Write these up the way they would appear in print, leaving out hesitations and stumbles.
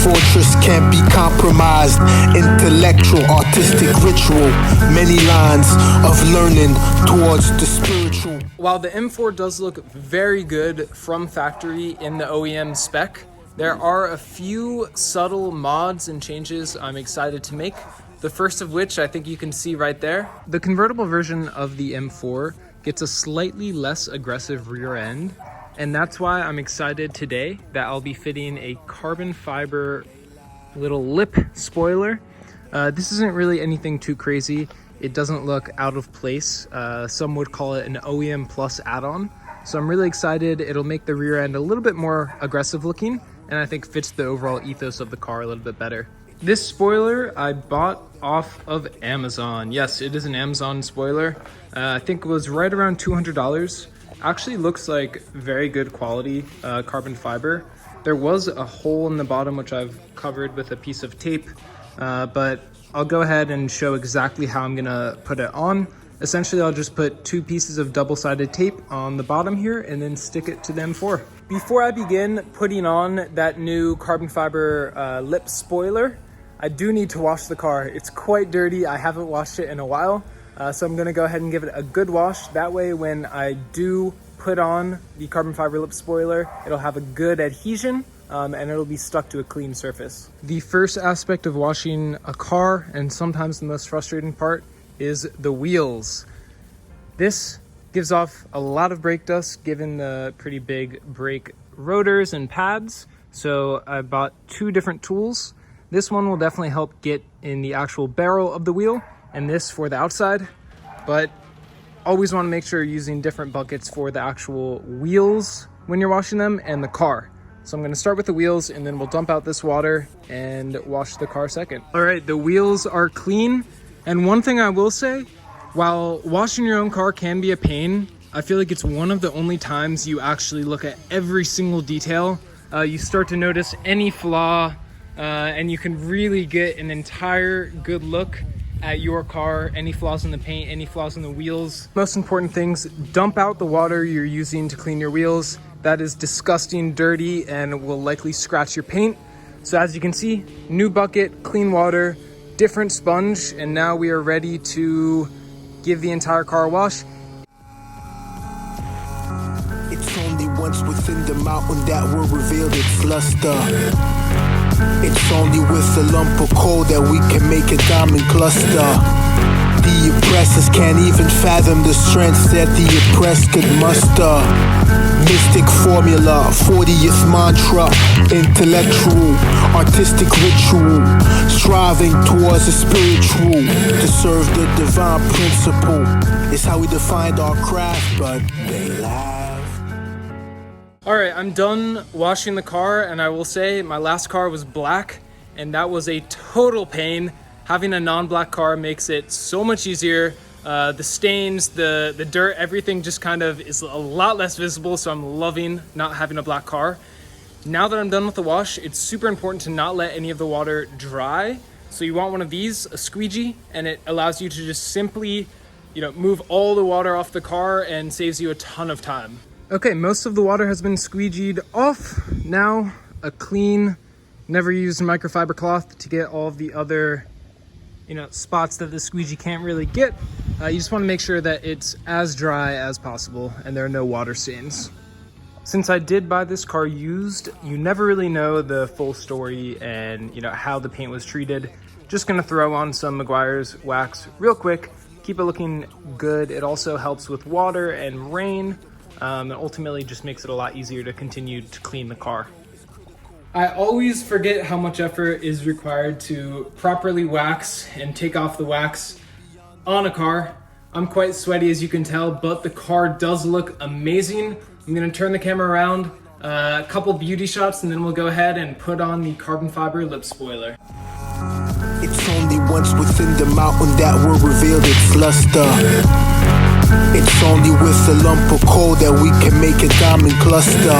fortress can't be compromised. Intellectual, artistic ritual, many lines of learning towards the spiritual. While the M4 does look very good from factory in the OEM spec, there are a few subtle mods and changes I'm excited to make. The first of which I think you can see right there. The convertible version of the M4 gets a slightly less aggressive rear end, and that's why I'm excited today that I'll be fitting a carbon fiber little lip spoiler. This isn't really anything too crazy. It doesn't look out of place. Some would call it an OEM plus add-on. So I'm really excited. It'll make the rear end a little bit more aggressive looking, and I think fits the overall ethos of the car a little bit better. This spoiler I bought off of Amazon. Yes, it is an Amazon spoiler. I think it was right around $200. Actually looks like very good quality carbon fiber. There was a hole in the bottom which I've covered with a piece of tape, but I'll go ahead and show exactly how I'm gonna put it on. Essentially, I'll just put 2 pieces of double-sided tape on the bottom here and then stick it to the M4. Before I begin putting on that new carbon fiber lip spoiler, I do need to wash the car. It's quite dirty. I haven't washed it in a while. So I'm gonna go ahead and give it a good wash. That way, when I do put on the carbon fiber lip spoiler, it'll have a good adhesion and it'll be stuck to a clean surface. The first aspect of washing a car, and sometimes the most frustrating part, is the wheels. This gives off a lot of brake dust given the pretty big brake rotors and pads. So I bought 2 different tools. This one will definitely help get in the actual barrel of the wheel, and this for the outside, but always want to make sure you're using different buckets for the actual wheels when you're washing them and the car. So I'm going to start with the wheels, and then we'll dump out this water and wash the car second. All right, the wheels are clean. And one thing I will say, while washing your own car can be a pain, I feel like it's one of the only times you actually look at every single detail. You start to notice any flaw, and you can really get an entire good look at your car, any flaws in the paint, any flaws in the wheels. Most important things, dump out the water you're using to clean your wheels. That is disgusting, dirty, and will likely scratch your paint. So as you can see, new bucket, clean water, different sponge, and now we are ready to give the entire car a wash. It's only once within the mountain that will reveal its luster. It's only with a lump of coal that we can make a diamond cluster. The oppressors can't even fathom the strength that the oppressed could muster. Mystic formula, 40th mantra, intellectual, artistic ritual, striving towards the spiritual, to serve the divine principle. It's how we defined our craft, but they laugh. All right, I'm done washing the car, and I will say my last car was black, and that was a total pain. Having a non-black car makes it so much easier. The stains, the dirt, everything just kind of is a lot less visible, so I'm loving not having a black car. Now that I'm done with the wash, it's super important to not let any of the water dry. So you want one of these, a squeegee, and it allows you to just simply, move all the water off the car and saves you a ton of time. Okay, most of the water has been squeegeed off. Now a clean, never used microfiber cloth to get all of the other spots that the squeegee can't really get. You just want to make sure that it's as dry as possible and there are no water stains. Since I did buy this car used, you never really know the full story and how the paint was treated. Just gonna throw on some Meguiar's wax real quick, keep it looking good. It also helps with water and rain, and ultimately just makes it a lot easier to continue to clean the car. I always forget how much effort is required to properly wax and take off the wax on a car. I'm quite sweaty, as you can tell, but the car does look amazing. I'm gonna turn the camera around, a couple beauty shots, and then we'll go ahead and put on the carbon fiber lip spoiler. It's only once within the mountain that will reveal its luster. It's only with a lump of coal that we can make a diamond cluster.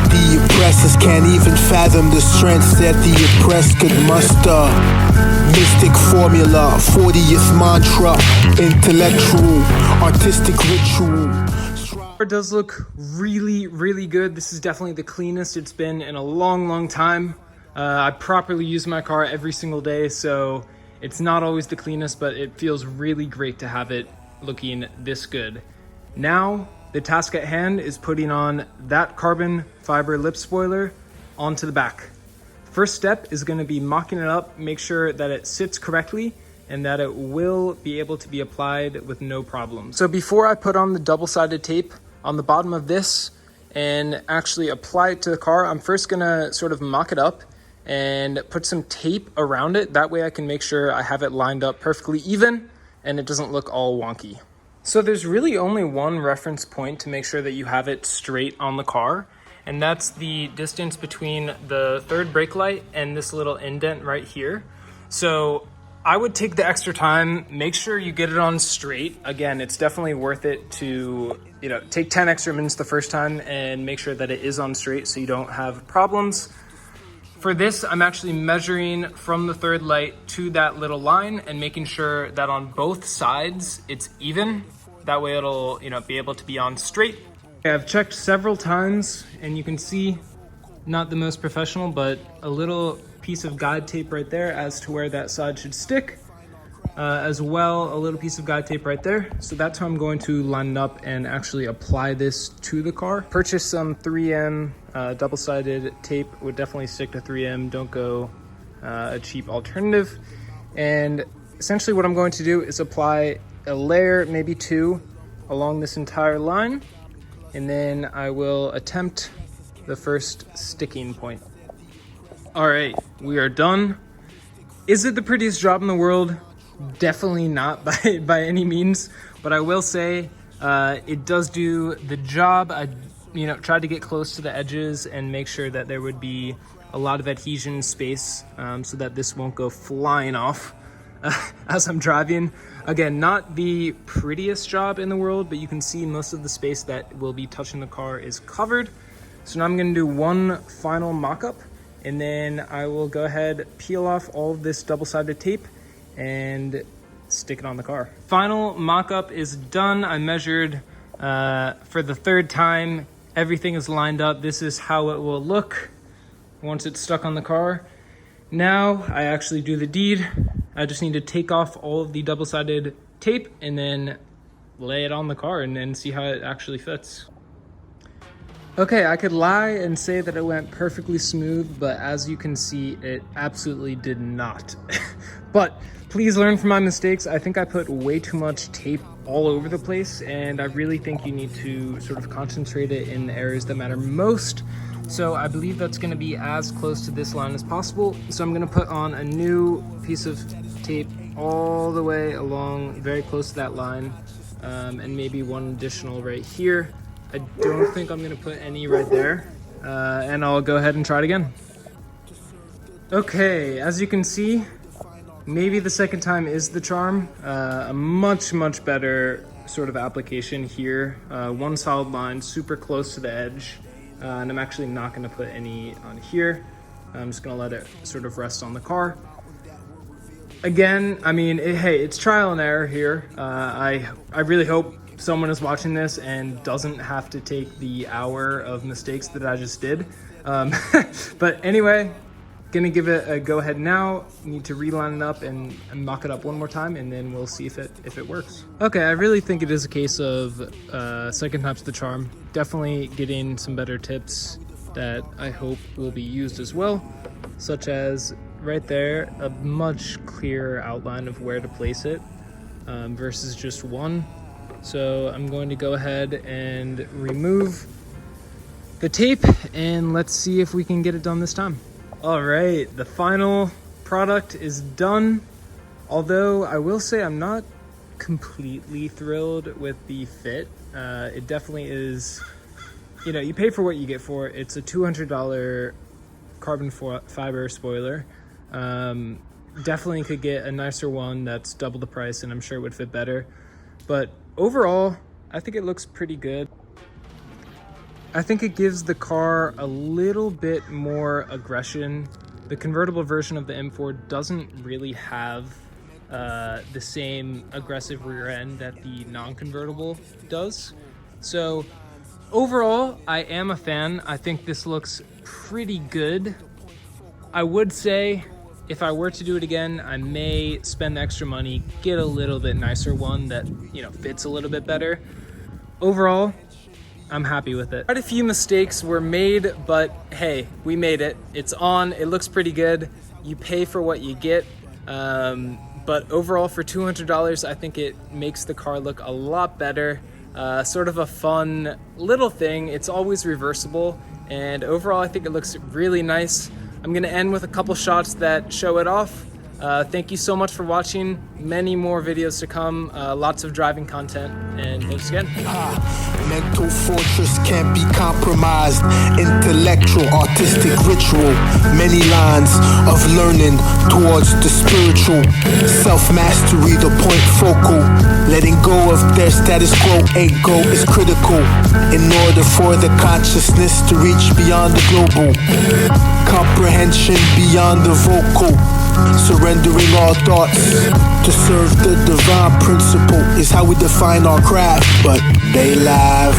The oppressors can't even fathom the strength that the oppressed could muster. Mystic formula, 40th mantra, intellectual, artistic ritual. It does look really, really good. This is definitely the cleanest it's been in a long, long time. I properly use my car every single day, so it's not always the cleanest, but it feels really great to have it looking this good. Now, the task at hand is putting on that carbon fiber lip spoiler onto the back. First step is going to be mocking it up, make sure that it sits correctly and that it will be able to be applied with no problem. So before I put on the double-sided tape on the bottom of this and actually apply it to the car, I'm first going to sort of mock it up and put some tape around it. That way I can make sure I have it lined up perfectly even and it doesn't look all wonky. So there's really only one reference point to make sure that you have it straight on the car, and that's the distance between the third brake light and this little indent right here. So I would take the extra time, make sure you get it on straight. Again, it's definitely worth it to, take 10 extra minutes the first time and make sure that it is on straight so you don't have problems. For this, I'm actually measuring from the third light to that little line and making sure that on both sides it's even. That way it'll, be able to be on straight. I've checked several times and you can see, not the most professional, but a little piece of guide tape right there as to where that side should stick. As well, a little piece of guide tape right there. So that's how I'm going to line it up and actually apply this to the car. Purchase some 3M double-sided tape. Would definitely stick to 3M. Don't go a cheap alternative. And essentially what I'm going to do is apply a layer, maybe two, along this entire line. And then I will attempt the first sticking point. All right, we are done. Is it the prettiest job in the world? Definitely not by any means, but I will say it does do the job. I tried to get close to the edges and make sure that there would be a lot of adhesion space so that this won't go flying off as I'm driving. Again, not the prettiest job in the world, but you can see most of the space that will be touching the car is covered. So now I'm going to do one final mock-up, and then I will go ahead, peel off all of this double-sided tape and stick it on the car. Final mock-up is done. I measured for the third time. Everything is lined up. This is how it will look once it's stuck on the car. Now I actually do the deed. I just need to take off all of the double-sided tape and then lay it on the car and then see how it actually fits. Okay, I could lie and say that it went perfectly smooth, but as you can see, it absolutely did not. But please learn from my mistakes. I think I put way too much tape all over the place, and I really think you need to sort of concentrate it in the areas that matter most. So I believe that's going to be as close to this line as possible. So I'm going to put on a new piece of tape all the way along, very close to that line, and maybe one additional right here. I don't think I'm going to put any right there, and I'll go ahead and try it again. Okay, as you can see, maybe the second time is the charm. A much better sort of application here. One solid line, super close to the edge, and I'm actually not going to put any on here. I'm just going to let it sort of rest on the car. Again, I mean, hey, it's trial and error here. I really hope someone is watching this and doesn't have to take the hour of mistakes that I just did. But anyway, gonna give it a go ahead now. Need to reline it up and mock it up one more time, and then we'll see if it works. Okay, I really think it is a case of second time's the charm. Definitely getting some better tips that I hope will be used as well, such as right there, a much clearer outline of where to place it versus just one. So I'm going to go ahead and remove the tape and let's see if we can get it done this time. All right, the final product is done. Although I will say I'm not completely thrilled with the fit. It definitely is, you pay for what you get for it. It's a $200 carbon fiber spoiler. Definitely could get a nicer one that's double the price and I'm sure it would fit better. But overall, I think it looks pretty good. I think it gives the car a little bit more aggression. The convertible version of the M4 doesn't really have the same aggressive rear end that the non-convertible does. So overall, I am a fan. I think this looks pretty good. I would say if I were to do it again, I may spend the extra money, get a little bit nicer one that, you know, fits a little bit better. Overall, I'm happy with it. Quite a few mistakes were made, but hey, we made it. It's on, it looks pretty good. You pay for what you get. But overall for $200, I think it makes the car look a lot better. Sort of a fun little thing. It's always reversible. And overall, I think it looks really nice. I'm gonna end with a couple shots that show it off. Thank you so much for watching. Many more videos to come, lots of driving content, and thanks again. Mental fortress can't be compromised. Intellectual, artistic ritual. Many lines of learning towards the spiritual. Self-mastery, the point focal. Letting go of their status quo. Ego is critical in order for the consciousness to reach beyond the global. Comprehension beyond the vocal. Surrendering all thoughts to serve the divine principle is how we define our craft, but they laugh.